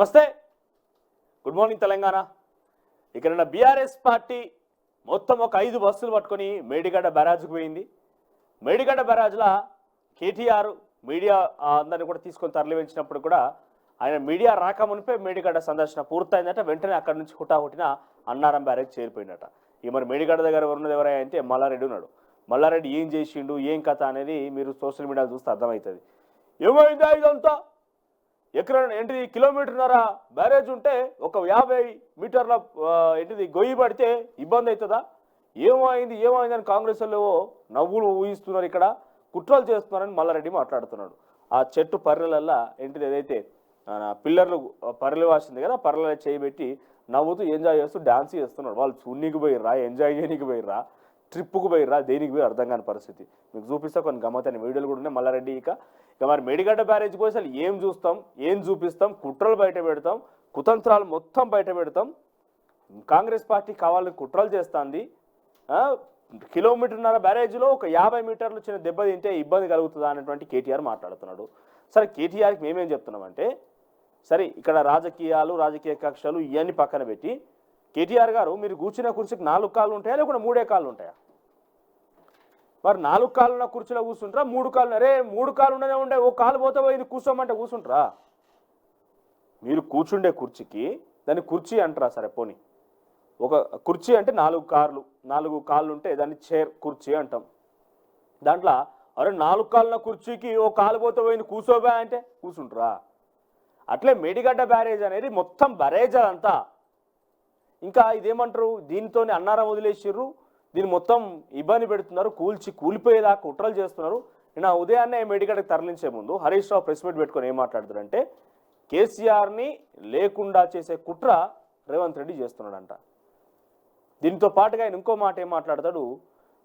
నమస్తే, good morning Telangana. ఇక్కడ BRS party మొత్తం ఒక 5 బస్సులు పట్టుకొని మేడిగడ్డ బ్యారాజ్కు పోయింది. మేడిగడ్డ బ్యారాజ్లో కేటీఆర్ మీడియా అందరిని కూడా తీసుకొని తరలించినప్పుడు కూడా ఆయన మీడియా రాకమునిపే మేడిగడ్డ సందర్శన పూర్తయిందట. వెంటనే అక్కడి నుంచి హుటాహుటిన అన్నారం బ్యారేజ్ చేరిపోయినట. ఇక మరి మేడిగడ్డ దగ్గర ఉన్నది ఎవరైనా అంటే మల్లారెడ్డి ఉన్నాడు. మల్లారెడ్డి ఏం చేసిండు, ఏం కథ అనేది మీరు సోషల్ మీడియాలో చూస్తే అర్థమవుతుంది. ఏమైందా ఇదంతా? ఎకరా ఏంటిది కిలోమీటర్న్నర బ్యారేజ్ ఉంటే ఒక 50 మీటర్ల ఏంటిది గొయ్యి పడితే ఇబ్బంది అవుతుందా? ఏమైంది అని కాంగ్రెస్ వాళ్ళు నవ్వులు ఊహిస్తున్నారు, ఇక్కడ కుట్రలు చేస్తున్నారని మల్లారెడ్డి మాట్లాడుతున్నాడు. ఆ చెట్టు పర్రెలల్లా ఏంటిది ఏదైతే పిల్లర్లు పర్రెలు వాసింది కదా, పర్రెలు చేయబెట్టి నవ్వుతూ ఎంజాయ్ చేస్తూ డాన్స్ చేస్తున్నాడు. వాళ్ళు చూన్నీకి పోయిర్రా, ఎంజాయ్ చేయనీకి పోయిర్రా, ట్రిప్పుకు పోయిర్రా, దేనికి పోయి అర్థం కాని పరిస్థితి. మీకు చూపిస్తా కొన్ని గమ్మతైన వీడియోలు కూడా ఉన్నాయి. మల్లారెడ్డి ఇక మరి మేడిగడ్డ బ్యారేజ్ పోయి అసలు ఏం చూస్తాం, ఏం చూపిస్తాం, కుట్రలు బయట పెడతాం, కుతంత్రాలు మొత్తం బయట పెడతాం. కాంగ్రెస్ పార్టీ కావాలని కుట్రలు చేస్తుంది. కిలోమీటర్న్నర బ్యారేజ్లో ఒక 50 మీటర్లు చిన్న దెబ్బ తింటే ఇబ్బంది కలుగుతుందా అనేటువంటి కేటీఆర్ మాట్లాడుతున్నాడు. సరే, కేటీఆర్కి మేమేం చెప్తున్నామంటే, సరే ఇక్కడ రాజకీయాలు, రాజకీయ కక్షలు ఇవన్నీ పక్కన పెట్టి కేటీఆర్ గారు మీరు కూర్చున్న కుర్చీకి 4 కాళ్ళు ఉంటాయా లేకుండా 3 కాళ్ళు ఉంటాయా? మరి 4 కాళ్ళున్న కుర్చీలో కూర్చుంటారా, 3 కాళ్ళు? అరే 3 కాళ్ళు ఉండనే ఉండే, ఓ కాలు పోతే పోయింది కూర్చోమంటే కూర్చుంటారా? మీరు కూర్చుండే కుర్చీకి దాన్ని కుర్చీ అంటారా? సరే పోనీ, ఒక కుర్చీ అంటే 4 కాళ్ళు ఉంటే దాన్ని చైర్ కుర్చీ అంటాం. దాంట్లో అరే 4 కాళ్ళున్న కుర్చీకి ఓ కాలు పోతే పోయింది కూర్చోబా అంటే కూర్చుంటారా? అట్లే మేడిగడ్డ బ్యారేజ్ అనేది మొత్తం బ్యారేజ్ అంతా. ఇంకా ఇదేమంటారు, దీనితో అన్నారం వదిలేసిర్రు, దీన్ని మొత్తం ఇబ్బంది పెడుతున్నారు, కూలిపోయేదాకా కుట్రలు చేస్తున్నారు. నిన్న ఉదయాన్నే మేడిగడ్డకి తరలించే ముందు హరీష్ రావు ప్రెస్ మీట్ పెట్టుకొని ఏం మాట్లాడుతారంటే, కేసీఆర్ని లేకుండా చేసే కుట్ర రేవంత్ రెడ్డి చేస్తున్నాడంట. దీంతో పాటుగా ఆయన ఇంకో మాట ఏం మాట్లాడతాడు,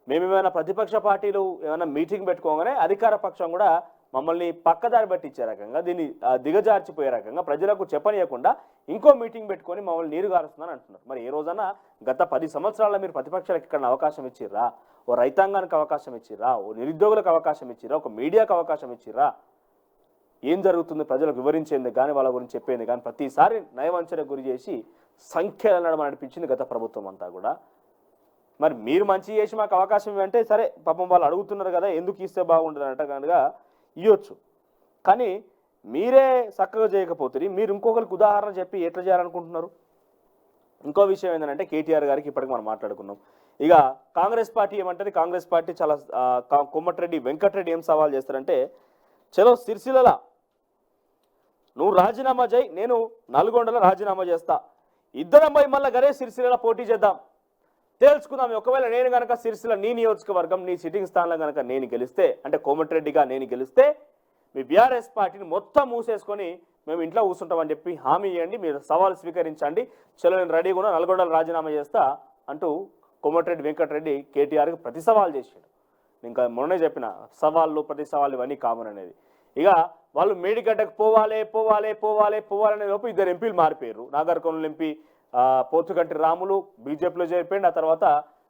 మేమేమైనా ప్రతిపక్ష పార్టీలు ఏమైనా మీటింగ్ పెట్టుకోగానే అధికార పక్షం కూడా మమ్మల్ని పక్కదారి పట్టించే రకంగా, దీన్ని దిగజార్చిపోయే రకంగా, ప్రజలకు చెప్పనీయకుండా ఇంకో మీటింగ్ పెట్టుకొని మమ్మల్ని నీరు గారుస్తుందని అంటున్నారు. మరి ఏ రోజన్నా గత 10 సంవత్సరాల్లో మీరు ప్రతిపక్షాలకు ఇక్కడ అవకాశం ఇచ్చిర్రా? ఓ రైతాంగానికి అవకాశం ఇచ్చిర్రా? ఓ నిరుద్యోగులకు అవకాశం ఇచ్చిర్రా? ఒక మీడియాకు అవకాశం ఇచ్చిర్రా? ఏం జరుగుతుంది ప్రజలకు వివరించేందుకు కానీ, వాళ్ళ గురించి చెప్పేందుకు కానీ ప్రతిసారి నయవంచనకు గురి చేసి సంఖ్యలు నడమని నడిపించింది గత ప్రభుత్వం అంతా కూడా. మరి మీరు మంచి చేసి మాకు అవకాశం ఇవ్వంటే సరే, పాపం వాళ్ళు అడుగుతున్నారు కదా, ఎందుకు ఇస్తే బాగుంటుంది అన్నట్టు కనుక ఇవ్వచ్చు. కానీ మీరే చక్కగా చేయకపోతే మీరు ఇంకొకరికి ఉదాహరణ చెప్పి ఎట్లా చేయాలనుకుంటున్నారు? ఇంకో విషయం ఏంటంటే, కేటీఆర్ గారికి ఇప్పటికి మనం మాట్లాడుకున్నాం. ఇక కాంగ్రెస్ పార్టీ ఏమంటుంది, కాంగ్రెస్ పార్టీ చాలా కోమటిరెడ్డి వెంకటరెడ్డి ఏం సవాల్ చేస్తారంటే, చలో సిరిసిల్ల నువ్వు రాజీనామా చేయి, నేను నల్గొండలో రాజీనామా చేస్తా, ఇద్దరం పోయి మళ్ళీ గరే సిరిసిల్ల పోటీ చేద్దాం, తేల్చుకుందాం. ఒకవేళ నేను కనుక సిరిసిల్ల నీ నియోజకవర్గం నీ సిట్టింగ్ స్థానంలో కనుక నేను గెలిస్తే, అంటే కోమటిరెడ్డిగా నేను గెలిస్తే, మీ బీఆర్ఎస్ పార్టీని మొత్తం మూసేసుకొని మేము ఇంట్లో కూర్చుంటామని చెప్పి హామీ ఇవ్వండి, మీరు సవాల్ స్వీకరించండి, చలో నేను రెడీగా ఉన్నా, నల్గొండలో రాజీనామా చేస్తా అంటూ కోమటిరెడ్డి వెంకటరెడ్డి కేటీఆర్కి ప్రతి సవాల్ చేశాడు. ఇంకా మొన్నే చెప్పిన సవాళ్ళు ప్రతి సవాళ్ళు ఇవన్నీ కామన్ అనేది. ఇక వాళ్ళు మేడిగడ్డకు పోవాలనే లోపు 2 ఎంపీలు మారిపోయారు. నాగర్ కర్నూలు ఎంపీ పోతుగంటి రాములు బీజేపీలో చేరిపోయిండు, ఆ తర్వాత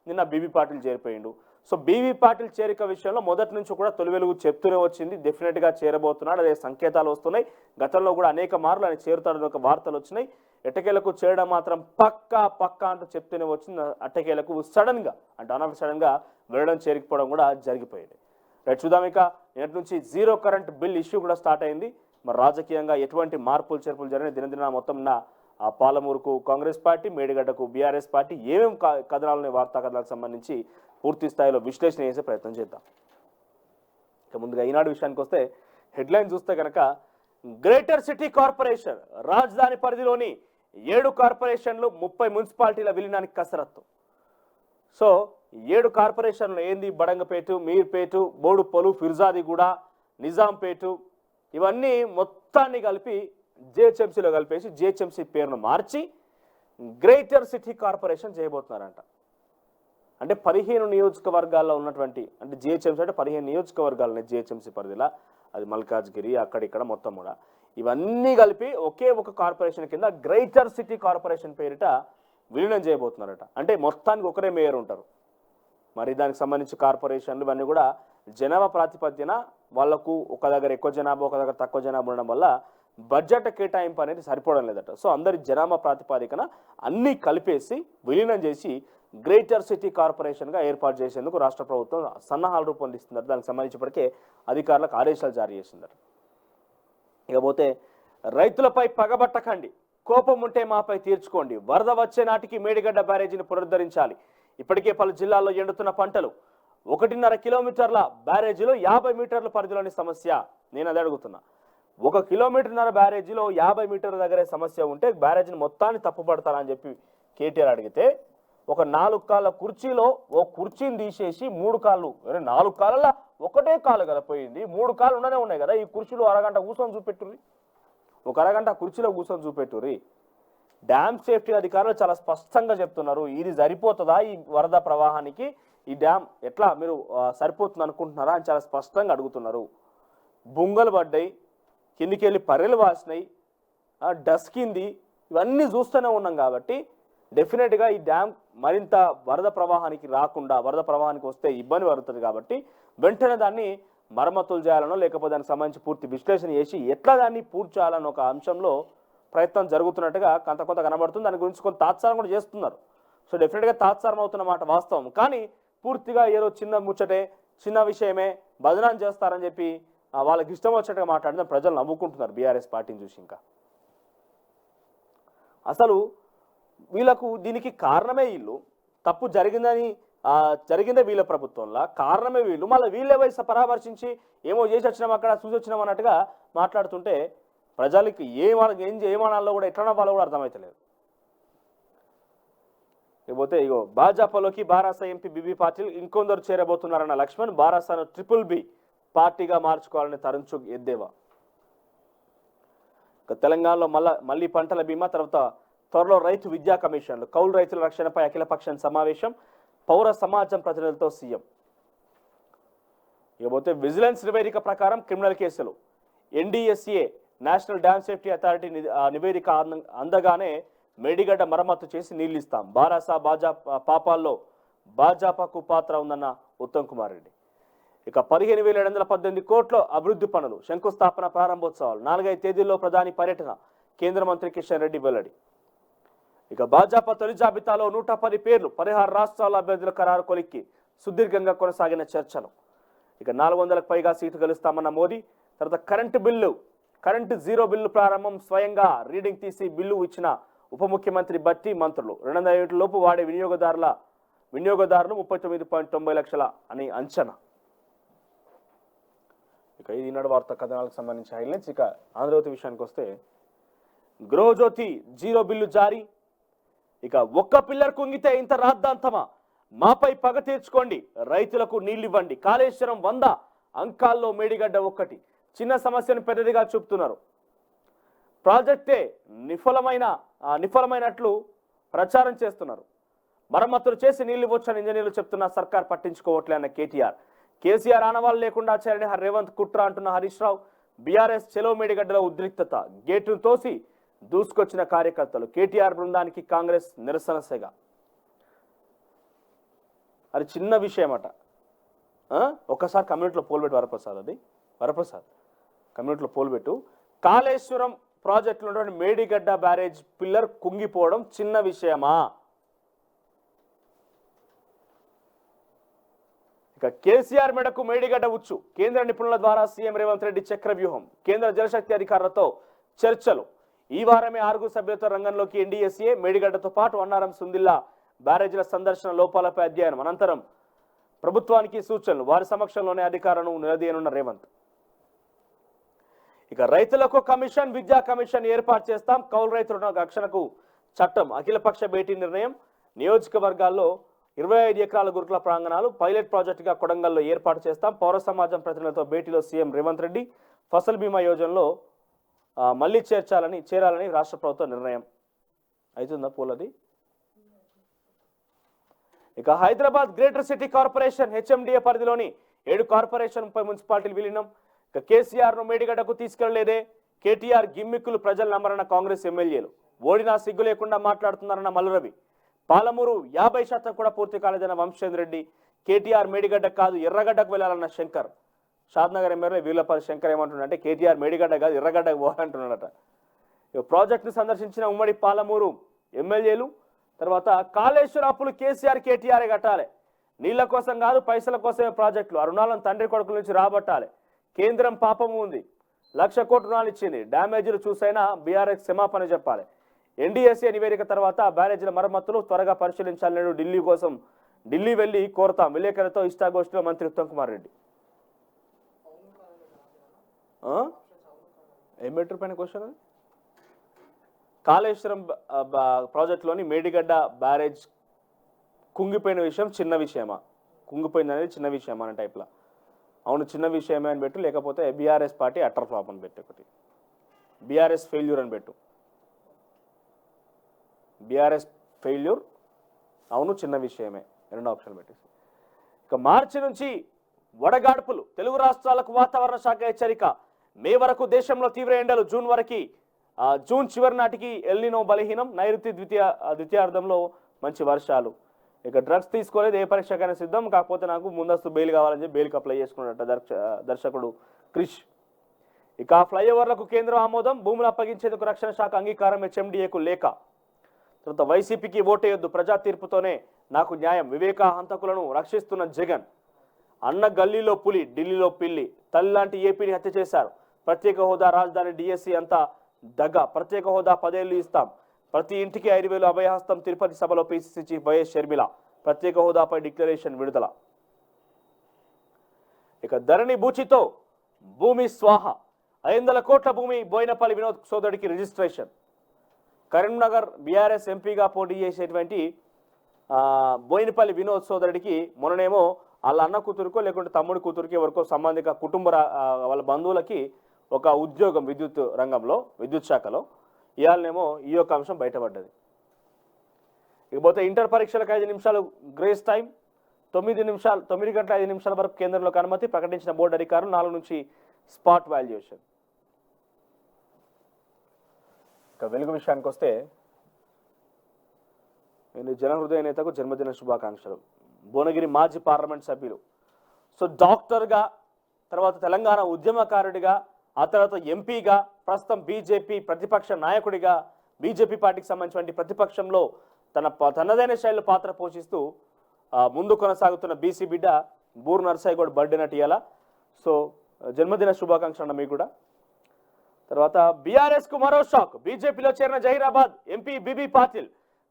నిన్న బీబీ పాటిల్ చేరిపోయిండు. సో బీబీ పాటిల్ చేరిక విషయంలో మొదటి నుంచి కూడా తొలి వెలుగు చెప్తూనే వచ్చింది, డెఫినెట్గా చేరబోతున్నాడు, అదే సంకేతాలు వస్తున్నాయి. గతంలో కూడా అనేక మార్లు ఆయన చేరుతాడని ఒక వార్తలు వచ్చినాయి. ఎట్టకేలకు చేయడం మాత్రం పక్కా అంటూ చెప్తూనే వచ్చింది. అట్టకేలకు సడన్గా అంటే సడన్గా వెళ్ళడం చేరికపోవడం కూడా జరిగిపోయింది. రైట్, చూద్దాం. ఇక నేటి నుంచి 0 కరెంట్ బిల్ ఇష్యూ కూడా స్టార్ట్ అయింది. మరి రాజకీయంగా ఎటువంటి మార్పులు చేర్పులు జరిగిన దినదిన మొత్తం పాలమూరుకు కాంగ్రెస్ పార్టీ, మేడిగడ్డకు బీఆర్ఎస్ పార్టీ ఏమేమి కథనాలని, వార్తా కథనాలకు సంబంధించి పూర్తి స్థాయిలో విశ్లేషణ చేసే ప్రయత్నం చేద్దాం. ఇక ముందుగా ఈనాడు విషయానికి వస్తే, హెడ్లైన్ చూస్తే కనుక, గ్రేటర్ సిటీ కార్పొరేషన్ రాజధాని పరిధిలోని 7 కార్పొరేషన్లు 30 మున్సిపాలిటీల విలీనానికి కసరత్తు. సో 7 కార్పొరేషన్లు ఏంది, బడంగపేట, మీర్పేట, బోడుప్పలు, ఫిర్జాదిగూడ, నిజాంపేట, ఇవన్నీ మొత్తాన్ని కలిపి జిహెచ్ఎంసీలో కలిపేసి జిహెచ్ఎంసీ పేరును మార్చి గ్రేటర్ సిటీ కార్పొరేషన్ చేయబోతున్నారంట. అంటే 15 నియోజకవర్గాల్లో ఉన్నటువంటి, అంటే జిహెచ్ఎంసీ అంటే 15 నియోజకవర్గాలనే జిహెచ్ఎంసీ పరిధిలో, అది మల్కాజ్గిరి అక్కడిక్కడ మొత్తం కూడా ఇవన్నీ కలిపి ఒకే ఒక కార్పొరేషన్ కింద గ్రేటర్ సిటీ కార్పొరేషన్ పేరిట విలీనం చేయబోతున్నారట. అంటే మొత్తానికి ఒకరే మేయర్ ఉంటారు. మరి దానికి సంబంధించి కార్పొరేషన్లు ఇవన్నీ కూడా జనాభా ప్రాతిపద్యన వాళ్లకు ఒక దగ్గర ఎక్కువ జనాభా, ఒక దగ్గర తక్కువ జనాభా ఉండడం వల్ల బడ్జెట్ కేటాయింపు అనేది సరిపోవడం లేదట. సో అందరి జనాభా ప్రాతిపాదికన అన్నీ కలిపేసి విలీనం చేసి గ్రేటర్ సిటీ కార్పొరేషన్గా ఏర్పాటు చేసేందుకు రాష్ట్ర ప్రభుత్వం సన్నాహాలు రూపొందిస్తున్నారు. దానికి సంబంధించిప్పటికే అధికారులకు ఆదేశాలు జారీ చేసిందట. ఇకపోతే రైతులపై పగబట్టకండి, కోపం ఉంటే మాపై తీర్చుకోండి, వరద వచ్చే నాటికి మేడిగడ్డ బ్యారేజీని పునరుద్ధరించాలి. ఇప్పటికే పలు జిల్లాల్లో ఎండుతున్న పంటలు, 1.5 కిలోమీటర్ల బ్యారేజీలో 50 మీటర్ల పరిధిలోని సమస్య. నేను అది అడుగుతున్నా, 1 కిలోమీటర్న్నర బ్యారేజీలో 50 మీటర్ల దగ్గరే సమస్య ఉంటే బ్యారేజీని మొత్తాన్ని తప్పుపడతారని చెప్పి కేటీఆర్ అడిగితే, ఒక 4 కాళ్ళ కుర్చీలో ఓ కుర్చీని తీసేసి 3 కాళ్ళు, 4 కాళ్ళ ఒకటే కాలు కదా పోయింది, 3 కాళ్ళు ఉండనే ఉన్నాయి కదా, ఈ కుర్చీలో అరగంట కూర్చొని చూపెట్టుర్రి, ఒక అరగంట కుర్చీలో కూర్చొని చూపెట్టుర్రి. డ్యామ్ సేఫ్టీ అధికారులు చాలా స్పష్టంగా చెప్తున్నారు, ఇది సరిపోతుందా ఈ వరద ప్రవాహానికి, ఈ డ్యామ్ ఎట్లా మీరు సరిపోతుంది అనుకుంటున్నారా అని చాలా స్పష్టంగా అడుగుతున్నారు. బుంగలు పడ్డాయి, కిందికి వెళ్ళి పర్రెలు వాసినాయి, డస్కింది, ఇవన్నీ చూస్తూనే ఉన్నాం. కాబట్టి డెఫినెట్గా ఈ డ్యామ్ మరింత వరద ప్రవాహానికి రాకుండా, వరద ప్రవాహానికి వస్తే ఇబ్బంది పడుతుంది. కాబట్టి వెంటనే దాన్ని మరమ్మతులు చేయాలనో లేకపోతే దానికి సంబంధించి పూర్తి విశ్లేషణ చేసి ఎట్లా దాన్ని పూర్తి చేయాలన్న ఒక అంశంలో ప్రయత్నం జరుగుతున్నట్టుగా కొంత కనబడుతుంది. దాని గురించి కొంత తాత్సారం కూడా చేస్తున్నారు. సో డెఫినెట్గా తాత్సారం అవుతున్న మాట వాస్తవం. కానీ పూర్తిగా ఏదో చిన్న ముచ్చటే, చిన్న విషయమే బదనాం చేస్తారని చెప్పి వాళ్ళకి ఇష్టం వచ్చినట్టుగా మాట్లాడిన ప్రజలు నవ్వుకుంటున్నారు బీఆర్ఎస్ పార్టీని చూసి. ఇంకా అసలు వీళ్ళకు దీనికి కారణమే వీళ్ళు, తప్పు జరిగిందే వీళ్ళ ప్రభుత్వంలో, కారణమే వీళ్ళు. మళ్ళీ వీళ్ళే వయసు పరామర్శించి ఏమో చేసి వచ్చినాం అక్కడ చూసి వచ్చినాం అన్నట్టుగా మాట్లాడుతుంటే ప్రజలకి ఏమనాలో కూడా ఎట్లా నవ్వాలో కూడా అర్థమవుతలేదు. ఇకపోతే ఇగో భాజపాలోకి బారాస ఎంపీ బీబీ పాటిల్ ఇంకొందరు చేరబోతున్నారన్న లక్ష్మణ్, బారాసాను BBB పార్టీగా మార్చుకోవాలని తరుణ్ చుగ్ ఎద్దేవా. తెలంగాణలో మళ్ళీ పంటల బీమా, తర్వాత త్వరలో రైతు విద్యా కమిషన్లు, కౌలు రైతుల రక్షణపై అఖిలపక్షం సమావేశం, పౌర సమాజం ప్రతినిధులతో సీఎం. ఇకపోతే విజిలెన్స్ నివేదిక ప్రకారం క్రిమినల్ కేసులు, NDSA national dam safety authority నివేదిక అందగానే మేడిగడ్డ మరమ్మతు చేసి నీళ్లు ఇస్తాం. బారాసా పాపాల్లో భాజపాకు పాత్ర ఉందన్న ఉత్తమ్ కుమార్ రెడ్డి. ఇక 15,718 కోట్ల అభివృద్ధి పనులు, శంకుస్థాపన, ప్రారంభోత్సవాలు, 4-5 తేదీల్లో ప్రధాని పర్యటన, కేంద్ర మంత్రి కిషన్ రెడ్డి వెల్లడి. ఇక భాజపా తొలి జాబితాలో 110 పేర్లు, 16 రాష్ట్రాల అభ్యర్థుల ఖరారు కొలిక్కి సుదీర్ఘంగా కొనసాగిన చర్చలు. ఇక 400కు పైగా సీట్లు గెలుస్తామన్న మోదీ. తర్వాత కరెంటు జీరో బిల్లు ప్రారంభం, స్వయంగా రీడింగ్ తీసి బిల్లు ఇచ్చిన ఉప ముఖ్యమంత్రి బట్టి, మంత్రులు. 200 యూనిట్ల లోపు వాడే వినియోగదారులు 39.90 లక్షల అని అంచనా. ఇక ఇది ఈనాడు వార్తా కథనాలకు సంబంధించి హైలైట్స్. ఇక ఆంధ్రజ్యోతి విషయానికి వస్తే, గృహజ్యోతి జీరో బిల్లు జారీ. ఇక ఒక్క పిల్లర్ కుంగితే ఇంత రాద్ధాంతమా, మాపై పగ తీర్చుకోండి, రైతులకు నీళ్ళివ్వండి, కాళేశ్వరం 100 అంకాల్లో మేడిగడ్డ 1. చిన్న సమస్యను పెద్దదిగా చూపుతున్నారు. ప్రాజెక్టే నిఫలమైనట్లు ప్రచారం చేస్తున్నారు. మరమ్మతులు చేసి నీళ్లు ఇవ్వొచ్చని ఇంజనీర్లు చెప్తున్నా సర్కార్ పట్టించుకోవట్లే అన్న కేసీఆర్ ఆనవాళ్ళు లేకుండా చేరని రేవంత్ కుట్ర అంటున్న హరీష్ రావు. బీఆర్ఎస్ చెలో మేడిగడ్డలో ఉద్రిక్తత, గేటును తోసి దూసుకొచ్చిన కార్యకర్తలు. కేటీఆర్ బృందానికి కాంగ్రెస్ నిరసన సెగ. అది చిన్న విషయం అట. ఒక్కసారి కమ్యూనిటీలో పోల్బెట్టు వరప్రసాద్ కమ్యూనిటీలో పోల్బెట్టు. కాళేశ్వరం ప్రాజెక్టులో ఉన్నటువంటి మేడిగడ్డ బ్యారేజ్ పిల్లర్ కుంగిపోవడం చిన్న విషయమా? ఇక కేసీఆర్ మెడకు మేడిగడ్డ ఉచ్చు, కేంద్ర నిపుణుల ద్వారా సీఎం రేవంత్ రెడ్డి చక్రవ్యూహం. కేంద్ర జలశక్తి అధికారులతో చర్చలు. ఈ వారమే 6 సభ్యులతో రంగంలోకి NDSA. మేడిగడ్డతో పాటు అన్నారం, సుందిల్లా బ్యారేజీల సందర్శన, లోపాలపై అధ్యయనం, అనంతరం ప్రభుత్వానికి సూచనలు. వారి సమక్షంలోనే అధికారులను నిలదీయనున్న రేవంత్. ఇక రైతులకు కమిషన్, విద్యా కమిషన్ ఏర్పాటు చేస్తాం. కౌలు రైతుల రక్షణకు చట్టం, అఖిలపక్ష భేటీ నిర్ణయం. నియోజకవర్గాల్లో 25 ఎకరాల గురుకుల ప్రాంగణాలు పైలట్ ప్రాజెక్టుగా కొడంగల్లో ఏర్పాటు చేస్తాం. పౌర సమాజం ప్రతినిధులతో భేటీలో సీఎం రేవంత్ రెడ్డి. ఫసల్ బీమా యోజనలో మళ్ళీ చేరాలని రాష్ట్ర ప్రభుత్వం నిర్ణయం. అవుతుందా పోలది? ఇక Hyderabad greater city corporation HMDA పరిధిలోని 7 కార్పొరేషన్ 30 మున్సిపాలిటీలు విలీనం. ఇక కేసీఆర్ను మేడిగడ్డకు తీసుకెళ్లలేదే, కేటీఆర్ గిమ్మిక్కులు ప్రజలు నమ్మరన్న కాంగ్రెస్ ఎమ్మెల్యేలు. ఓడినా సిగ్గు లేకుండా మాట్లాడుతున్నారన్న మల్లురవి. పాలమూరు 50% కూడా పూర్తి కాలేదన్న వంశేంద్ర రెడ్డి. కేటీఆర్ మేడిగడ్డ కాదు ఎర్రగడ్డకు వెళ్లాలన్న శంకర్. షాద్నగర్ ఎమ్మెల్యే వీర్లపల్లి శంకర్ ఏమంటున్నాడంటే కేటీఆర్ మేడిగడ్డ కాదు ఎర్రగడ్డకు పోవాలంటున్నాడట. ప్రాజెక్టును సందర్శించిన ఉమ్మడి పాలమూరు ఎమ్మెల్యేలు తర్వాత కాళేశ్వరం అప్పులు కేసీఆర్ కేటీఆర్ కట్టాలి, నీళ్ల కోసం కాదు పైసల కోసమే ప్రాజెక్టులు, ఆ రుణాలను తండ్రి కొడుకుల నుంచి రాబట్టాలి, కేంద్రం పాపము ఉంది, 1,00,000 కోట్ల రుణాలు ఇచ్చింది, డ్యామేజీలు చూసైనా బీఆర్ఎస్ క్షమాపణ చెప్పాలి, ఎన్డీఎస్ఏ నివేదిక తర్వాత బ్యారేజీల మరమ్మతులు త్వరగా పరిశీలించాలని ఢిల్లీ వెళ్లి కోరతాం, విలేకరులతో ఇష్టాగోష్ఠిలో మంత్రి ఉత్తమ్ కుమార్ రెడ్డి. ఏం బెటర్ పైన క్వశ్చన్ అది? కాళేశ్వరం ప్రాజెక్టులోని మేడిగడ్డ బ్యారేజ్ కుంగిపోయిన విషయం చిన్న విషయమా, కుంగిపోయింది అనేది చిన్న విషయమా అనే టైప్లో. అవును చిన్న విషయమే అని పెట్టు, లేకపోతే బీఆర్ఎస్ పార్టీ అటర్ ఫ్లాప్ అని పెట్టు, ఒకటి బీఆర్ఎస్ ఫెయిల్యూర్ అని పెట్టు. బీఆర్ఎస్ ఫెయిల్యూర్ అవును చిన్న విషయమే, రెండో ఆప్షన్ పెట్టేసి. ఇక మార్చి నుంచి వడగాడ్పులు, తెలుగు రాష్ట్రాలకు వాతావరణ శాఖ హెచ్చరిక, మే వరకు దేశంలో తీవ్ర ఎండలు, జూన్ చివరి నాటికి ఎల్నినో బలహీనం, నైరుతి ద్వితీయార్థంలో మంచి వర్షాలు. ఇక డ్రగ్స్ తీసుకోలేదు, ఏ పరీక్షకైనా సిద్ధం, కాకపోతే నాకు ముందస్తు బెయిల్ కావాలని చెప్పి బెయిల్కి అప్లై చేసుకున్నట్ట దర్శకుడు క్రిష్. ఇక ఫ్లైఓవర్లకు కేంద్రం ఆమోదం, భూములు అప్పగించేందుకు రక్షణ శాఖ అంగీకారం, హెచ్ఎండిఏకు లేఖ. తర్వాత వైసీపీకి ఓటేయొద్దు, ప్రజా తీర్పుతోనే నాకు న్యాయం, వివేక హంతకులను రక్షిస్తున్న జగన్. అన్న గల్లీలో పులి, ఢిల్లీలో పిల్లి, తల్లి లాంటి ఏపీని హత్య చేశారు, ప్రత్యేక హోదా రాజధాని డిఎస్సి అంతా దగ్గ, ప్రత్యేక హోదా 10 ఏళ్లు ఇస్తాం, ప్రతి ఇంటికి 5,000 అభయహస్తం, తిరుపతి సభలో పిసిసి చీఫ్ వైఎస్ షర్మిల, ప్రత్యేక హోదాపై డిక్లరేషన్ విడుదల. ఇక ధరణి బూచితో భూమి స్వాహ, 500 కోట్ల భూమి బోయినపల్లి వినోద్ సోదరుడికి రిజిస్ట్రేషన్. కరీంనగర్ బీఆర్ఎస్ ఎంపీగా పోటీ చేసేటువంటి బోయినపల్లి వినోద్ సోదరుడికి మొన్ననేమో వాళ్ళ అన్న కూతురుకో లేకుంటే తమ్ముడి కూతురికి ఎవరికో సంబంధిక కుటుంబ వాళ్ళ బంధువులకి ఒక ఉద్యోగం విద్యుత్ రంగంలో, విద్యుత్ శాఖలో. ఇవాళనేమో ఈ యొక్క అంశం బయటపడ్డది. ఇకపోతే ఇంటర్ పరీక్షలకు 5 నిమిషాలు గ్రేస్ టైం, 9 గంటల 5 నిమిషాల వరకు కేంద్రంలోకి అనుమతి ప్రకటించిన బోర్డు అధికారులు, 4 నుంచి స్పాట్ వాల్యుయేషన్. ఇక వెలుగు విషయానికి వస్తే, జనహృదయ నేతకు జన్మదిన శుభాకాంక్షలు, భువనగిరి మాజీ పార్లమెంట్ సభ్యులు. సో డాక్టర్గా, తర్వాత తెలంగాణ ఉద్యమకారుడిగా, ఆ తర్వాత ఎంపీగా, ప్రస్తుతం బీజేపీ ప్రతిపక్ష నాయకుడిగా, బీజేపీ పార్టీకి సంబంధించిన ప్రతిపక్షంలో తనదైన శైలిలో పాత్ర పోషిస్తూ ముందు కొనసాగుతున్న బీసీ బిడ్డ బూరు నర్సయ్య కూడా బర్త్డే నటియాల. సో జన్మదిన శుభాకాంక్షలు మీకు కూడా. తర్వాత బీఆర్ఎస్ కు మరో షాక్, బీజేపీలో చేరిన Zaheerabad MP BB Patil,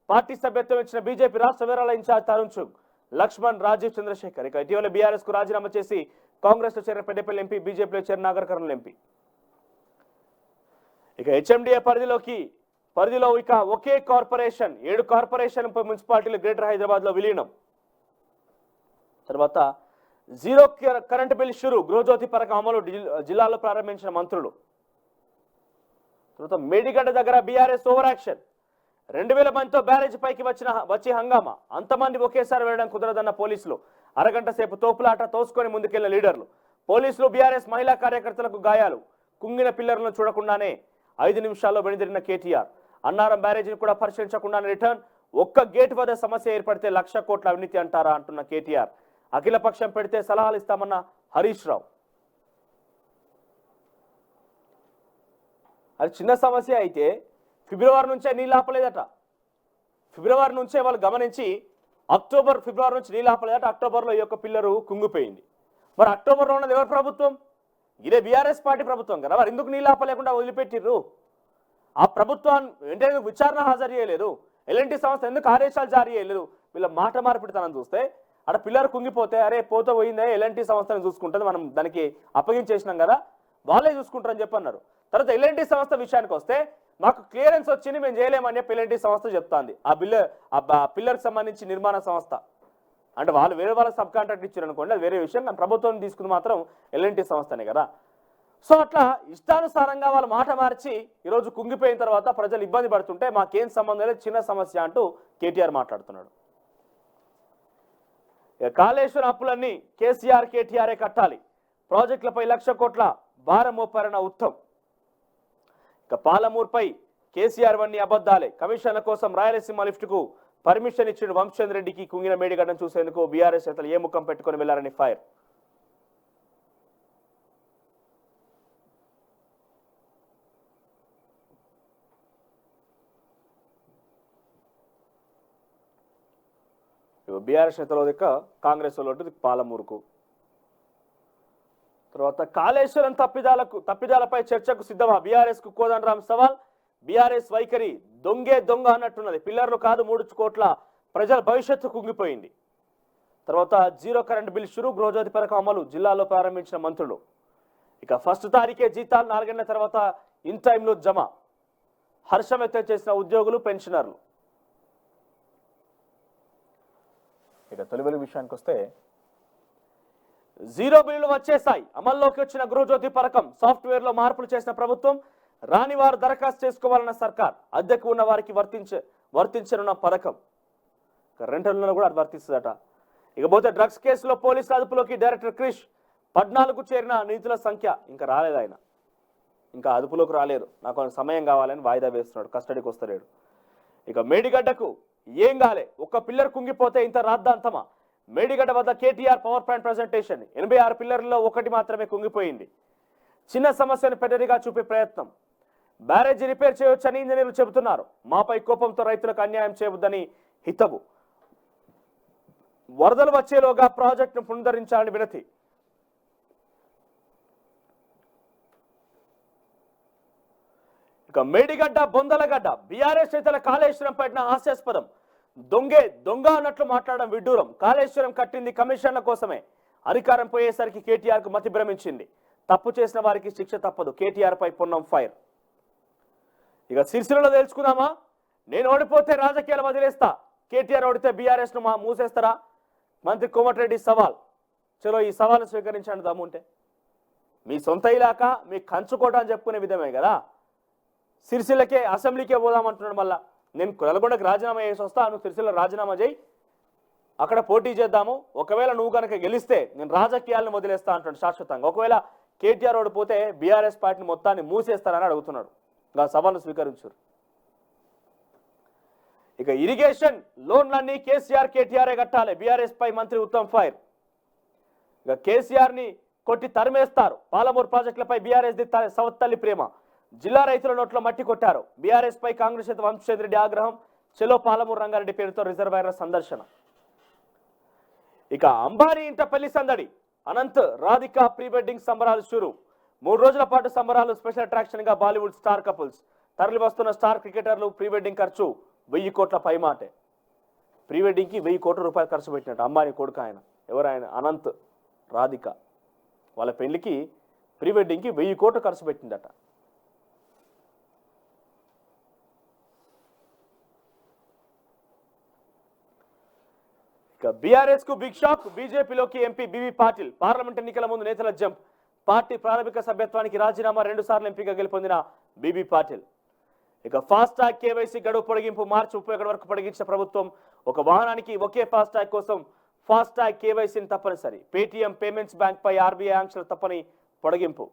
party సభ్యత్వం ఇచ్చిన బీజేపీ రాష్ట్ర వివరాల ఇన్ఛార్జ్ తరుణ్ చుగ్, లక్ష్మణ్, రాజీవ్ చంద్రశేఖర్. ఇక ఇటీవల బీఆర్ఎస్ కు రాజీనామా చేసి కాంగ్రెస్ లో చేరిన పెద్దపల్లి ఎంపీ, బీజేపీలో చేరిన నాగర్ కర్నూలు ఎంపీ. ఇక హెచ్ఎండిఏ పరిధిలో ఇక ఒకే కార్పొరేషన్, 7 కార్పొరేషన్ మున్సిపాలిటీలు గ్రేటర్ హైదరాబాద్ లో విలీనం. తర్వాత జీరో కరెంట్ బిల్ షురు, గృహజ్యోతి పథకం అమలు జిల్లాలో ప్రారంభించిన మంత్రులు. తర్వాత మేడిగడ్డ దగ్గర బీఆర్ఎస్ ఓవర్ యాక్షన్, 2,000 మందితో బ్యారేజ్ పైకి వచ్చి హంగామా, అంతమంది ఒకేసారి వెళ్ళడం కుదరదన్న పోలీసులు, అరగంట సేపు తోపులాట, తోసుకొని ముందుకెళ్లిన లీడర్లు. పోలీసులు బీఆర్ఎస్ మహిళా కార్యకర్తలకు గాయాలు, కుంగిన పిల్లర్లను చూడకుండానే 5 నిమిషాల్లో వెనుదిరిన కేటీఆర్. అన్నారం బ్యారేజీని కూడా పరిశీలించకుండానే రిటర్న్, ఒక్క గేట్ వద్ద సమస్య ఏర్పడితే 1,00,000 కోట్ల అవినీతి అంటారా అంటున్న కేటీఆర్. అఖిలపక్షం పెడితే సలహాలు ఇస్తామన్న హరీష్ రావు. అది చిన్న సమస్య అయితే ఫిబ్రవరి నుంచే నీళ్ళు ఆపలేదట. ఫిబ్రవరి నుంచే వాళ్ళు గమనించి ఫిబ్రవరి నుంచి నీళ్ళు ఆపలేదట. అక్టోబర్లో ఈ యొక్క పిల్లరు కుంగిపోయింది. మరి అక్టోబర్లో ఉన్నది ఎవరి ప్రభుత్వం? ఇదే బీఆర్ఎస్ పార్టీ ప్రభుత్వం కదా. మరి ఎందుకు నీళ్ళు ఆపలేకుండా వదిలిపెట్టిర్రు? ఆ ప్రభుత్వాన్ని వెంటనే విచారణ హాజరు చేయలేదు. ఎల్ఎన్టీ సంస్థ ఎందుకు ఆదేశాలు జారీ చేయలేదు? వీళ్ళ మాట మార్పిడితనం చూస్తే అక్కడ పిల్లలు కుంగిపోతే అరే పోతే పోయిందే ఎల్ఎన్టీ సంస్థను చూసుకుంటుంది, మనం దానికి అప్పగించేసినాం కదా, వాళ్ళే చూసుకుంటారని చెప్పన్నారు. తర్వాత ఎల్ఎన్టీ సంస్థ విషయానికి వస్తే మాకు క్లియరెన్స్ వచ్చింది, మేము చేయలేమని చెప్పి ఎల్ఎన్టీ సంస్థ చెప్తాంది. ఆ పిల్లర్కి సంబంధించి నిర్మాణ సంస్థ అంటే వాళ్ళు వేరే వాళ్ళకి సబ్ కాంట్రాక్ట్ ఇచ్చారు అనుకోండి, అది వేరే విషయం. కానీ ప్రభుత్వం తీసుకుని మాత్రం ఎల్ఎన్టీ సంస్థనే కదా. సో అట్లా ఇష్టానుసారంగా వాళ్ళు మాట మార్చి ఈరోజు కుంగిపోయిన తర్వాత ప్రజలు ఇబ్బంది పడుతుంటే మాకేం సంబంధం లేదు, చిన్న సమస్య అంటూ కేటీఆర్ మాట్లాడుతున్నాడు. కాళేశ్వరం అప్పులన్నీ కేసీఆర్ కేటీఆర్ఏ కట్టాలి, ప్రాజెక్టులపై 1,00,000 కోట్ల భారం మోపారన్న ఉత్తమ్. ఇక పాలమూరుపై కేసీఆర్ వన్నీ అబద్ధాలే, కమిషన్ల కోసం రాయలసీమ లిఫ్ట్కు పర్మిషన్ ఇచ్చిన వంశచంద్ర రెడ్డికి కుంగిన మేడిగడ్డను చూసేందుకు బీఆర్ఎస్ నేతలు ఏ ముఖం పెట్టుకుని వెళ్లారని ఫైర్. బీఆర్ఎస్ నేతల దిక్క కాంగ్రెస్ వాళ్ళు పాలమూరుకు. తర్వాత కాళేశ్వరం తప్పిదాలపై చర్చకు సిద్ధమా? బీఆర్ఎస్ కు కోదండరాం సవాల్. బీఆర్ఎస్ వైఖరి దొంగ అన్నట్టున్నది. పిల్లర్లు కాదు 3 కోట్ల ప్రజల భవిష్యత్తు కుంగిపోయింది. తర్వాత జీరో కరెంట్ బిల్ షురు, గృహజ్యోతి పథకం అమలు జిల్లాలో ప్రారంభించిన మంత్రులు. ఇక ఫస్ట్ తారీఖే జీతాలు 4 గంటల తర్వాత ఇన్ టైంలో జమ. హర్షం వ్యక్తం చేసిన ఉద్యోగులు, పెన్షనర్లు. ఇక తొలి వెలుగు విషయానికి వస్తే జీరో బిల్లులు వచ్చేసాయి. అమల్లోకి వచ్చిన గృహజ్యోతి పథకం సాఫ్ట్వేర్లో మార్పులు చేసిన ప్రభుత్వం. రాని వారు దరఖాస్తు చేసుకోవాలన్న సర్కార్. అద్దెకు ఉన్న వారికి వర్తించనున్న పథకం. రెంటల్లో కూడా అది వర్తిస్తుందట. ఇకపోతే డ్రగ్స్ కేసులో పోలీసుల అదుపులోకి డైరెక్టర్ క్రిష్. 14కు చేరిన నిధుల సంఖ్య ఇంకా రాలేదు. ఆయన ఇంకా అదుపులోకి రాలేరు. నాకు సమయం కావాలని వాయిదా వేస్తున్నాడు. కస్టడీకి వస్తలేడు. ఇక మేడిగడ్డకు ఏం కాలే, ఒక్క పిల్లర్ కుంగిపోతే ఇంత రాద్ధాంతమా? మేడిగడ్డ వద్ద కేటీఆర్ పవర్ పాయింట్ ప్రజెంటేషన్. 86 పిల్లర్లలో 1 మాత్రమే కుంగిపోయింది. చిన్న సమస్యను పెద్దదిగా చూపే ప్రయత్నం. బ్యారేజీ రిపేర్ చేయవచ్చని ఇంజనీర్లు చెబుతున్నారు. మాపై కోపంతో రైతులకు అన్యాయం చేయవద్దని హితవు. వరదలు వచ్చేలోగా ప్రాజెక్టును పునరుద్ధరించాలని వినతి. ఇక మేడిగడ్డ బొందలగడ్డ బీఆర్ఎస్ నేతల కాళేశ్వరం పైన హాస్యాస్పదం. దొంగ అన్నట్లు మాట్లాడడం విడ్డూరం. కాళేశ్వరం కట్టింది కమిషన్ల కోసమే. అధికారం పోయేసరికి కేటీఆర్ కు మతి భ్రమించింది. తప్పు చేసిన వారికి శిక్ష తప్పదు. కేటీఆర్ పై పొన్నం ఫైర్. ఇక సిరిసిల్లలో తెలుసుకుందామా? నేను ఓడిపోతే రాజకీయాలు వదిలేస్తా. కేటీఆర్ ఓడితే బీఆర్ఎస్ ను మూసేస్తారా? మంత్రి కోమటిరెడ్డి సవాల్. చలో ఈ సవాల్ను స్వీకరించండి దమ్ముంటే. మీ సొంత ఇలాకా మీ కంచుకోట అని చెప్పుకునే విధమే కదా. సిరిసిల్లకే అసెంబ్లీకే పోదామంటున్నాడు. మళ్ళా నేను నల్గొండకి రాజీనామా చేసి వస్తా, నువ్వు సిరిసిల్ల రాజీనామా చేయి, అక్కడ పోటీ చేద్దాము. ఒకవేళ నువ్వు కనుక గెలిస్తే నేను రాజకీయాలను వదిలేస్తా అంటాడు శాశ్వతంగా. ఒకవేళ కేటీఆర్ ఓడిపోతే బీఆర్ఎస్ పార్టీని మొత్తాన్ని మూసేస్తారని అడుగుతున్నాడు. ఆ సవాల్ను స్వీకరించారు. ఇక ఇరిగేషన్ లోన్లన్నీ కేసీఆర్ కేటీఆర్ఏ కట్టాలి. బీఆర్ఎస్ పై మంత్రి ఉత్తమ్ ఫైర్. ఇక కేసీఆర్ ని కొట్టి తరిమేస్తారు. పాలమూరు ప్రాజెక్టులపై బీఆర్ఎస్ ది సవత్తల్లి ప్రేమ. జిల్లా రైతుల నోట్లో మట్టి కొట్టారు. బీఆర్ఎస్ పై కాంగ్రెస్ నేత వంశీచంద్ర రెడ్డి ఆగ్రహం. చెలో పాలమూరు రంగారెడ్డి పేరుతో రిజర్వాయర్ల సందర్శన. ఇక అంబానీ ఇంట పెళ్లి సందడి. అనంత్ రాధిక ప్రీ వెడ్డింగ్ సంబరాలు షురు. 3 రోజుల పాటు సంబరాలు. స్పెషల్ అట్రాక్షన్ గా బాలీవుడ్ స్టార్ కపుల్స్. తరలి వస్తున్న స్టార్ క్రికెటర్లు. ప్రీ వెడ్డింగ్ ఖర్చు 1000 కోట్ల పైమాటే. ప్రీ వెడ్డింగ్ కి 1000 కోట్ల రూపాయలు ఖర్చు పెట్టినట్టు అంబానీ కొడుకు ఆయన. ఎవరు ఆయన? అనంత్ రాధిక. వాళ్ళ పెళ్లికి ప్రీ వెడ్డింగ్ కి 1000 కోట్లు ఖర్చు పెట్టిందట. ఇక బీఆర్ఎస్ కు బిగ్ షాక్. బీజేపీలోకి ఎంపీ బీవీ పాటిల్. పార్లమెంట్ ఎన్నికల ముందు నేతల జంప్. పార్టీ ప్రాథమిక సభ్యత్వానికి రాజీనామా. 2 సార్లు ఎంపీగా గెలుపొందిన బీబీ పాటిల్. ఇక ఫాస్ట్ ట్యాగ్ కేవైసీ గడువు పొడిగింపు. మార్చి 31 వరకు పొడిగించిన ప్రభుత్వం. ఒక వాహనానికి ఒకే ఫాస్ట్ ట్యాగ్ కోసం ఫాస్ట్ ట్యాగ్ కేవైసీని తప్పనిసరి. పేటీఎం పేమెంట్స్ బ్యాంక్ పై ఆర్బీఐ ఆంక్షలు తప్పని పొడిగింపు.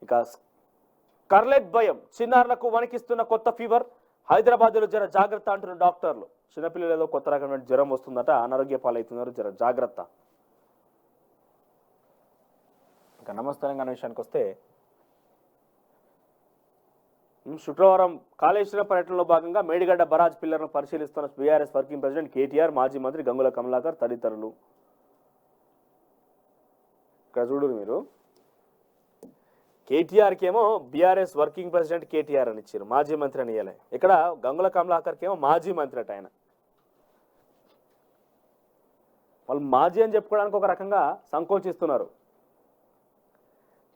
ఇక స్కర్లెట్ భయం. చిన్నారులకు వణికిస్తున్న కొత్త ఫీవర్. హైదరాబాద్లో జర జాగ్రత్త అంటున్న డాక్టర్లు. చిన్నపిల్లలు ఏదో కొత్త రకమైన జ్వరం వస్తుందట, అనారోగ్య పాలవుతున్నారు, జర జాగ్రత్త. ఇక నమస్తే తెలంగాణ విషయానికి వస్తే శుక్రవారం కాళేశ్వరం పర్యటనలో భాగంగా మేడిగడ్డ బరాజ్ పిల్లర్ను పరిశీలిస్తున్న బీఆర్ఎస్ వర్కింగ్ ప్రెసిడెంట్ కేటీఆర్, మాజీ మంత్రి గంగుల కమలాకర్ తదితరులు. ఇక్కడ చూడు మీరు, కేటీఆర్కి ఏమో బీఆర్ఎస్ వర్కింగ్ ప్రెసిడెంట్ కేటీఆర్ అని ఇచ్చారు, మాజీ మంత్రి అని ఇవ్వలే. ఇక్కడ గంగుల కమలాకర్కి ఏమో మాజీ మంత్రి అట. ఆయన వాళ్ళు మాజీ అని చెప్పుకోవడానికి ఒక రకంగా సంకోచిస్తున్నారు.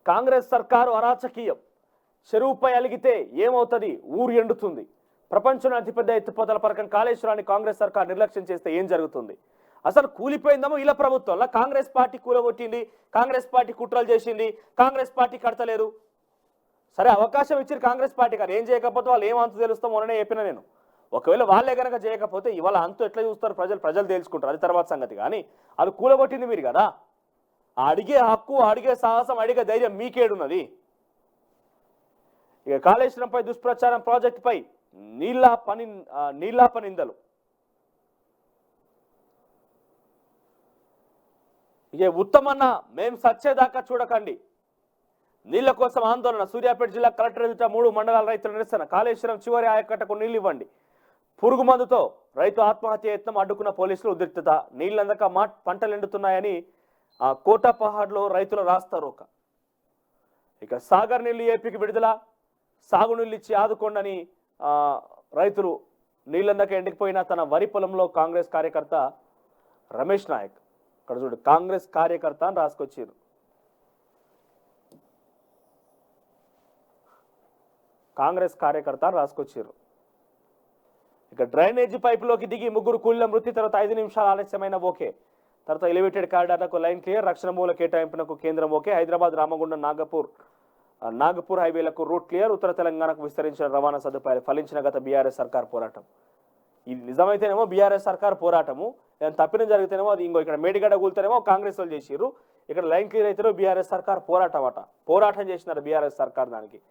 కాంగ్రెస్ సర్కారు అరాచకీయం. చెరువుపై అలిగితే ఏమవుతుంది? ఊరు ఎండుతుంది. ప్రపంచంలో అతిపెద్ద ఎత్తిపోతల పథకం కాళేశ్వరాన్ని కాంగ్రెస్ సర్కార్ నిర్లక్ష్యం చేస్తే ఏం జరుగుతుంది? అసలు కూలిపోయిందేమో ఇలా ప్రభుత్వంలో. కాంగ్రెస్ పార్టీ కూలగొట్టింది, కాంగ్రెస్ పార్టీ కుట్రలు చేసింది, కాంగ్రెస్ పార్టీ కడతలేదు. సరే అవకాశం ఇచ్చారు కాంగ్రెస్ పార్టీ, కానీ ఏం చేయకపోతే వాళ్ళు ఏమంత తెలుస్తాం మొన్ననే చెప్పిన నేను. ఒకవేళ వాళ్ళే కనుక చేయకపోతే ఇవాళ అంతు ఎట్లా చూస్తారు ప్రజలు తెలుసుకుంటారు, అది తర్వాత సంగతి. కానీ అది కూలగొట్టింది మీరు కదా. అడిగే హక్కు, అడిగే సాహసం, అడిగే ధైర్యం మీకేడున్నది? ఇక కాళేశ్వరంపై దుష్ప్రచారం, ప్రాజెక్టుపై నీళ్లాప నిందలు. ఇక ఉత్తమన్న మేం సచ్చేదాకా చూడకండి. నీళ్ల కోసం ఆందోళన. సూర్యాపేట జిల్లా కలెక్టర్ ఎదుట 3 మండలాల రైతుల నిరసన. కాళేశ్వరం చివరి ఆయకట్టకు నీళ్లు ఇవ్వండి. పురుగు మందుతో రైతు ఆత్మహత్య యత్నం అడ్డుకున్న పోలీసులు ఉద్రిక్తత. నీళ్లందక పంటలు ఎండుతున్నాయని కోటపహాడ్లో రైతుల రాస్తారోక. ఇక సాగర్ నీళ్లు ఏపీకి విడుదల, సాగునీళ్ళు ఇచ్చి ఆదుకోండని రైతులు నీళ్లందక ఎండికిపోయిన తన వరి పొలంలో కాంగ్రెస్ కార్యకర్త రమేష్ నాయక్, ఇక్కడ చూడు కాంగ్రెస్ కార్యకర్త అని రాసుకొచ్చారు. కాంగ్రెస్ కార్యకర్త అని రాసుకొచ్చారు. ఇక డ్రైనేజీ పైపులోకి దిగి ముగ్గురు కూలీల మృతి, తర్వాత 5 నిమిషాలు ఆలస్యమైన ఓకే. తర్వాత ఎలివేటెడ్ కారిడార్లకు లైన్ క్లియర్, రక్షణ మూల కేటాయింపునకు కేంద్రం ఓకే. హైదరాబాద్ రామగుండం నాగపూర్ హైవేలకు రూట్ క్లియర్. ఉత్తర తెలంగాణకు విస్తరించిన రవాణా సదుపాయాలు ఫలించిన గత బీఆర్ఎస్ సర్కార్ పోరాటం. ఇది నిజమైతేనేమో బీఆర్ఎస్ సర్కార్ పోరాటము, ఏదైనా తప్పిన జరిగితేనేమో అది ఇంకో ఇక్కడ మేడిగడ్డ కూలితేనేమో కాంగ్రెస్ వాళ్ళు చేసిర్రు, ఇక్కడ లైన్ క్లియర్ అయితేనో బీఆర్ఎస్ సర్కార్ పోరాటం అట. పోరాటం చేసినారు బీఆర్ఎస్ సర్కార్. దానికి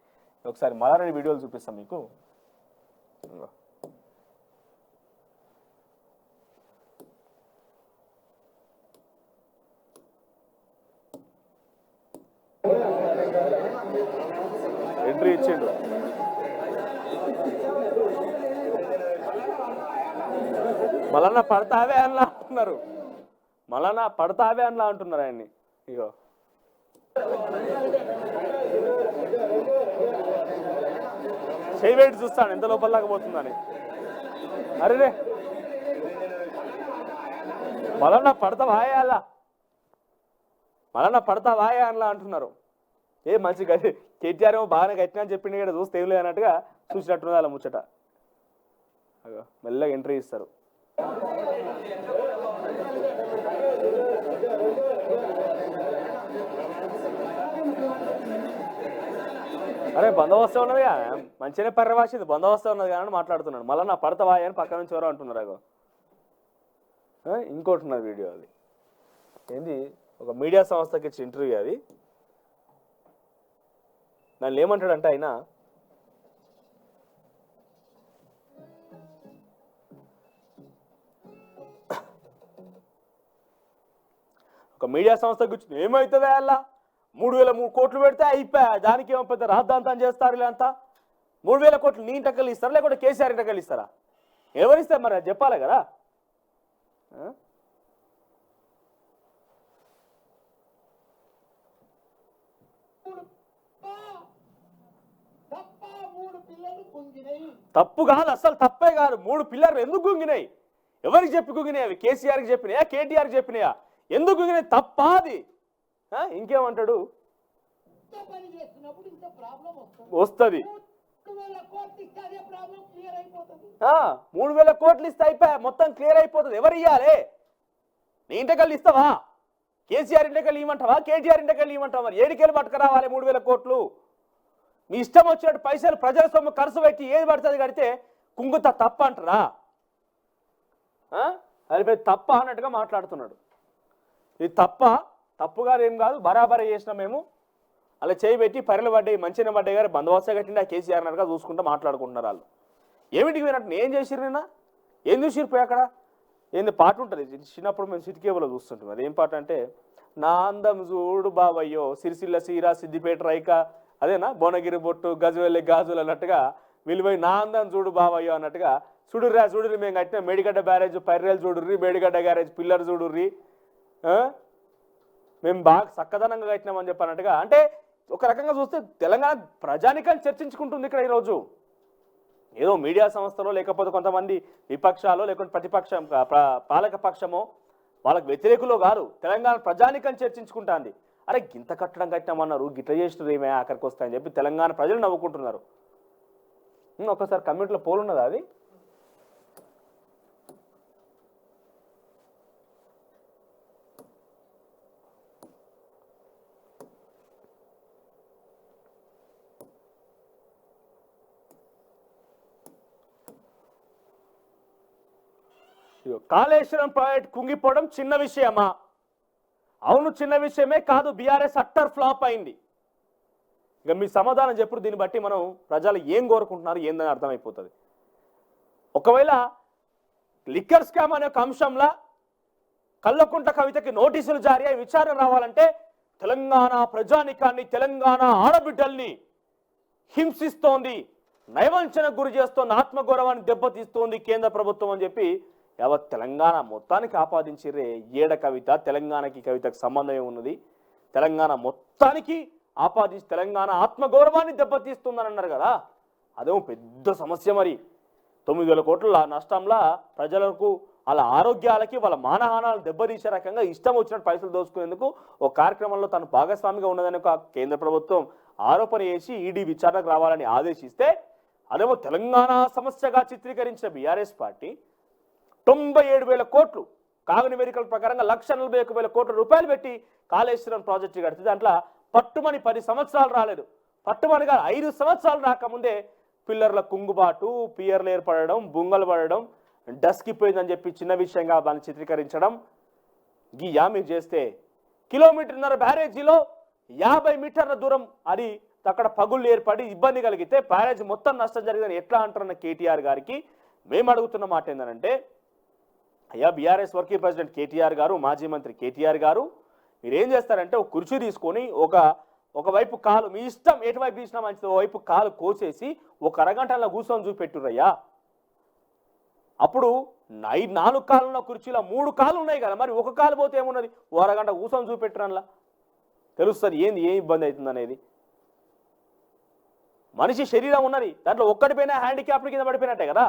ఒకసారి మళ్ళీ వీడియోలు చూపిస్తాం మీకు. ఎంట్రీ ఇచ్చిండు. మళ్ళా పడతావే అనిలా అంటున్నారు, మళ్ళా పడతావే అనిలా అంటున్నారు ఆయన్ని. ఇగో చేయవేటి చూస్తాను ఎంత లోపల పోతుందని. అరే మళ్ళా పడతావాయే అలా, మళ్ళా పడతావాయే అనిలా అంటున్నారు. ఏ మంచి గది కేటీఆర్ ఏమో బాగానే గట్టినా అని చెప్పింది కదా, చూస్తే ఏం లేదన్నట్టుగా చూసినట్టున్నది అలా ముచ్చట. మెల్లగా ఎంట్రీ ఇస్తారు. అరే బందోబస్తు ఉన్నది కదా, మంచిగానే పర్యవాసింది, బందోబస్తు ఉన్నది కానీ మాట్లాడుతున్నాడు. మళ్ళీ నా పడతావా అని పక్క నుంచి ఎవరో అంటున్నారు. అగో ఇంకోటి ఉన్నది వీడియో, అది ఏంది ఒక మీడియా సంస్థకి ఇచ్చిన ఇంటర్వ్యూ. అది దాన్ని ఏమంటాడంటే ఆయన, ఒక మీడియా సంస్థకి ఇచ్చిన ఏమవుతుందా అలా 3,000 కోట్లు పెడితే అయిపోయా, దానికి ఏమో పెద్ద రాద్ధాంతం చేస్తారు. ఇలా అంతా 3,000 కోట్లు నీ ఇంటకలు ఇస్తారా లేకుంటే కేసీఆర్ ఇంటకలు ఇస్తారా? ఎవరిస్తారు మరి అది చెప్పాలి కదా. తప్పు కాదు, అసలు తప్పే కాదు. 3 పిల్లర్లు ఎందుకు గుంగినాయి? ఎవరికి చెప్పి గుంగినాయి? అవి కేసీఆర్కి చెప్పినాయా కేటీఆర్కి చెప్పినాయా? ఎందుకు గుంగినాయి? తప్ప అది. ఇంకేమంటాడు, వస్తుంది 3,000 కోట్లు ఇస్తే అయిపోయా, మొత్తం క్లియర్ అయిపోతుంది. ఎవరు ఇవ్వాలి? నీ ఇంటకెళ్ళి ఇస్తావా? కేసీఆర్ ఇంటకెళ్ళి ఇవ్వమంటావా కేటీఆర్ ఇంటకెళ్ళి ఇవ్వమంటావా? మరి ఏడికెళ్ళి పట్టుకురావాలి 3,000 కోట్లు? మీ ఇష్టం వచ్చినట్టు పైసలు ప్రజల సొమ్ము ఖర్చు పెట్టి ఏది పడుతుంది కడితే కుంగుత తప్ప అంటారా? అది తప్ప అన్నట్టుగా మాట్లాడుతున్నాడు. ఇది తప్పుగా ఏం కాదు, బరాబరే చేసినా మేము. అలా చేయబెట్టి పర్రెలు పడ్డాయి, మంచిగా పడ్డాయి గారు బందోబస్తే కట్టిండి ఆ కేసీఆర్ అన్నట్టుగా చూసుకుంటూ మాట్లాడుకుంటున్నారు వాళ్ళు. ఏమిటికి పోయినట్టు ఏం చేసిరు నిన్న? ఏం చూసిరు పోయి అక్కడ? ఏంది పాట ఉంటుంది చిన్నప్పుడు మేము సిటీ కేబుల్లో చూస్తుంటాం. అది ఏం పాట అంటే, నా అందం చూడు బాబయ్యో సిరిసిల్ల సీరా సిద్దిపేట రైక, అదేనా భువనగిరి బొట్టు గజవెల్లి గాజులు అన్నట్టుగా విలువై నా అందం చూడు బాబయ్యో అన్నట్టుగా. చూడుర్రి మేము కట్టిన మేడిగడ్డ బ్యారేజ్ పర్రెలు చూడుర్రి, మేడిగడ్డ గ్యారేజ్ పిల్లర్ చూడుర్రి, మేము బాగా చక్కదనంగా కట్టినామని చెప్పానట్టుగా. అంటే ఒక రకంగా చూస్తే తెలంగాణ ప్రజానికాన్ని చర్చించుకుంటుంది ఇక్కడ ఈరోజు. ఏదో మీడియా సంస్థలో లేకపోతే కొంతమంది విపక్షాలు లేకుంటే ప్రతిపక్షం పాలక పక్షమో వాళ్ళకి వ్యతిరేకులో కాదు, తెలంగాణ ప్రజానికాన్ని చర్చించుకుంటుంది. అరే గింత కట్టడం కట్టినామన్నారు, గిట్ల చేసినారు ఏమే ఆఖరికి వస్తాయని చెప్పి తెలంగాణ ప్రజలు నవ్వుకుంటున్నారు. ఒకసారి కమ్యూనిటీలో పోల్ ఉన్నదా అది? కాళేశ్వరం ప్రాజెక్ట్ కుంగిపోవడం చిన్న విషయమా? అవును చిన్న విషయమే కాదు, బీఆర్ఎస్ అట్టర్ ఫ్లాప్ అయింది. ఇక మీ సమాధానం చెప్పుడు, దీన్ని బట్టి మనం ప్రజలు ఏం కోరుకుంటున్నారు ఏందని అర్థమైపోతుంది. ఒకవేళ లిక్కర్ స్కామ్ అనే ఒక అంశంలో కల్వకుంట్ల కవితకి నోటీసులు జారీ అయి విచారణ రావాలంటే తెలంగాణ ప్రజానికాన్ని తెలంగాణ ఆడబిడ్డల్ని హింసిస్తోంది నయవంచనకు గురి చేస్తోంది, ఆత్మగౌరవాన్ని దెబ్బతీస్తోంది కేంద్ర ప్రభుత్వం అని చెప్పి యావత్ తెలంగాణ మొత్తానికి ఆపాదించిర్రే. ఏడ కవిత తెలంగాణకి కవితకు సంబంధం ఏమున్నది? తెలంగాణ మొత్తానికి ఆపాదించి తెలంగాణ ఆత్మగౌరవాన్ని దెబ్బతీస్తుందని అన్నారు కదా, అదేమో పెద్ద సమస్య. మరి 9,000 కోట్ల నష్టంలా ప్రజలకు వాళ్ళ ఆరోగ్యాలకి వాళ్ళ మానహానాలు దెబ్బతీసే రకంగా ఇష్టం వచ్చినట్టు పైసలు దోచుకునేందుకు ఒక కార్యక్రమంలో తను భాగస్వామిగా ఉన్నదని ఒక కేంద్ర ప్రభుత్వం ఆరోపణ చేసి ఈడీ విచారణకు రావాలని ఆదేశిస్తే అదేమో తెలంగాణ సమస్యగా చిత్రీకరించిన బీఆర్ఎస్ పార్టీ 97,000 కోట్లు కాగనివేదికల ప్రకారంగా 1,41,000 కోట్ల రూపాయలు పెట్టి కాళేశ్వరం ప్రాజెక్టు కడితే దాంట్లో పట్టుమని 10 సంవత్సరాలు రాలేదు. పట్టుమనిగా 5 సంవత్సరాలు రాకముందే పిల్లర్ల కుంగుబాటు, పియర్లు ఏర్పడడం, బుంగలు పడడం, డస్కిపోయిందని చెప్పి చిన్న విషయంగా దాన్ని చిత్రీకరించడం. గియా మీరు చేస్తే కిలోమీటర్న్నర బ్యారేజీలో 50 మీటర్ల దూరం అది అక్కడ పగుళ్ళు ఏర్పడి ఇబ్బంది కలిగితే బ్యారేజ్ మొత్తం నష్టం జరిగిందని ఎట్లా అంటున్న కేటీఆర్ గారికి మేము అడుగుతున్న మాట ఏంటంటే, అయ్యా బీఆర్ఎస్ వర్కింగ్ ప్రెసిడెంట్ కేటీఆర్ గారు, మాజీ మంత్రి కేటీఆర్ గారు, మీరు ఏం చేస్తారంటే ఒక కుర్చీ తీసుకొని ఒకవైపు కాలు మీ ఇష్టం ఎటువైపు తీసినా మంచిది, ఒకవైపు కాలు కోసేసి ఒక అరగంటలో కూర్చొని చూపెట్టురయ్యా. అప్పుడు 4 కాళ్ళున్న కుర్చీలో 3 కాళ్ళు ఉన్నాయి కదా, మరి ఒక కాలు పోతే ఏమున్నది? ఓ అరగంట కూర్చొని చూపెట్టురనలా తెలుస్తుంది ఏంది ఏం ఇబ్బంది అవుతుంది అనేది. మనిషి శరీరం ఉన్నది, దాంట్లో ఒక్కటి పోయినా హ్యాండిక్యాప్డ్ కింద పడిపోయినట్టే కదా.